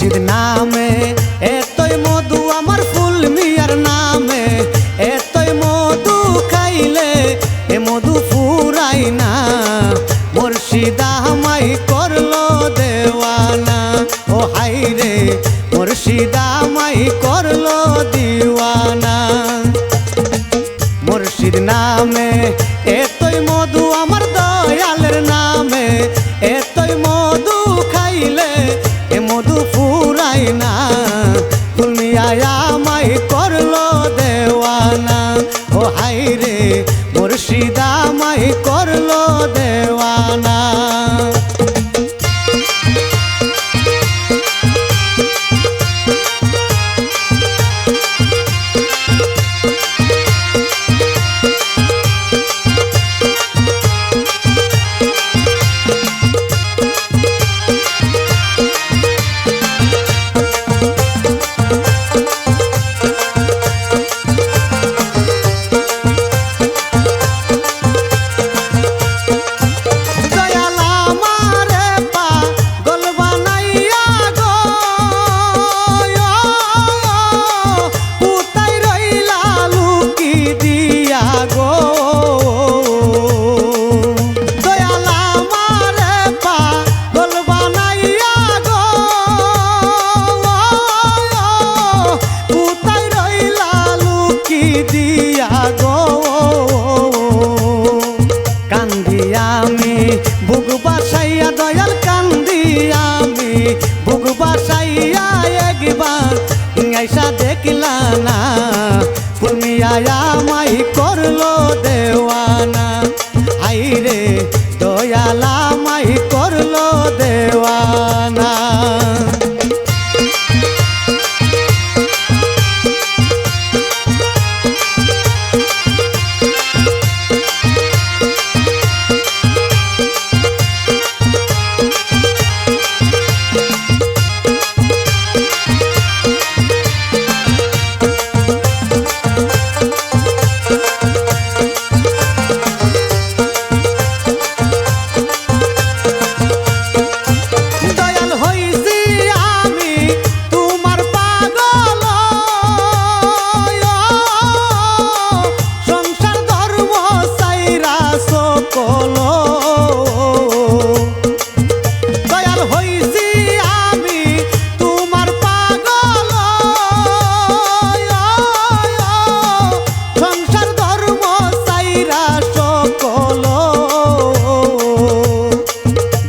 মুর্শিদ নামে এতই মধু আমার ফুল মিয়ার নামে এতই মধু খাইলে এ মধু ফুরাই না মুর্শিদ আমায় করলো দেওয়ানা ও হাই রে মুর্শিদ আমায় করলো দিওয়ানা মুর্শিদ নামে এতই মধু আমার দয়ালের নামে এতই মধু খাইলে এ মধু ফুরাই না তুমি আমায় করলো দেওয়ানা ও হাই রে মুর্শিদ আমায় করলো দেওয়ানা বুক বাসাইয়া দয়াল কান্দি আমি বুক বাসাইয়া একবার আইসা দেখলা না তুমি আমায় করলো দেওয়ানা হাই রে দয়াল আমায় করলো দেওয়ানা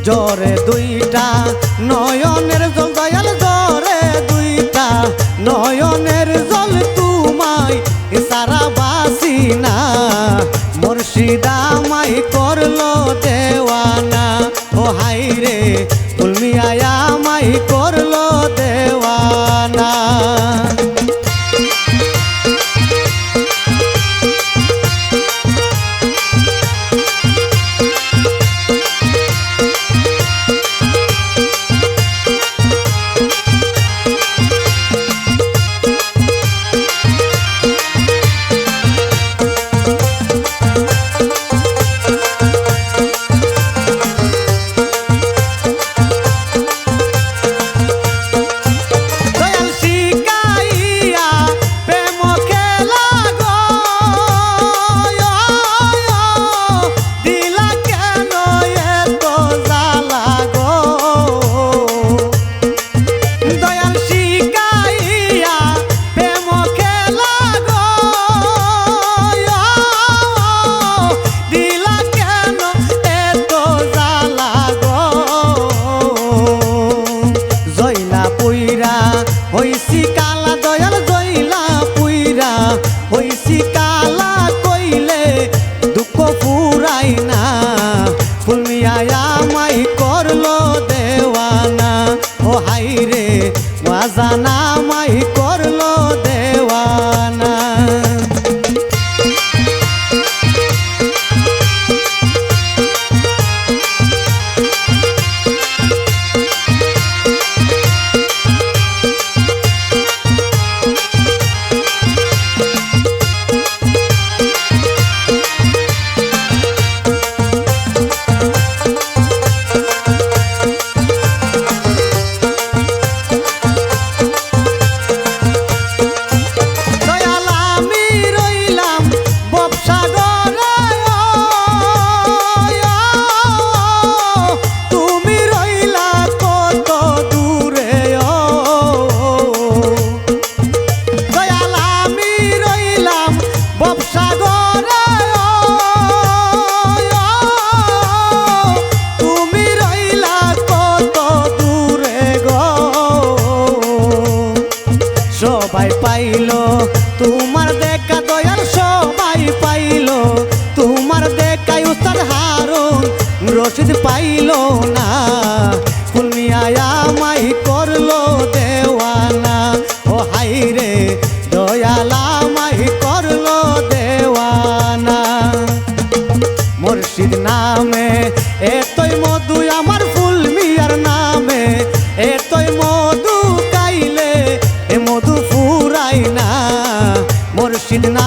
জরে দুইটা নয়নের জল দয়াল জরে দুইটা নয়নের জল তোমায় সারা বাসি না মুর্শিদ আমায় করলো দেওয়ানা ও হাই রে তুমি আমায় করলো দেওয়ানা হইছি কালা দয়াল জইলা পুইরা হইছি কালা কইলে দুঃখ ফুরাই না তুমি আমায় করলো দেওয়ানা ও হাই রে ওয়াজানা আমায় করলো দেওয়ানা সবাই পাইলো তোমার দেখা দয়াল সবাই পাইলো তোমার দেখাই উস্তাদ হারুন রশিদ পাইলো না ফুল মিয়া আমায় করলো দেওয়ানা ও হাই রে দয়াল আমায় করলো দেওয়ানা মুর্শিদ নামে এতই মধু আমার ফুল মিয়ার নামে এতই মধু কাইলে এ মধু ফুরাই না মুর্শিদ না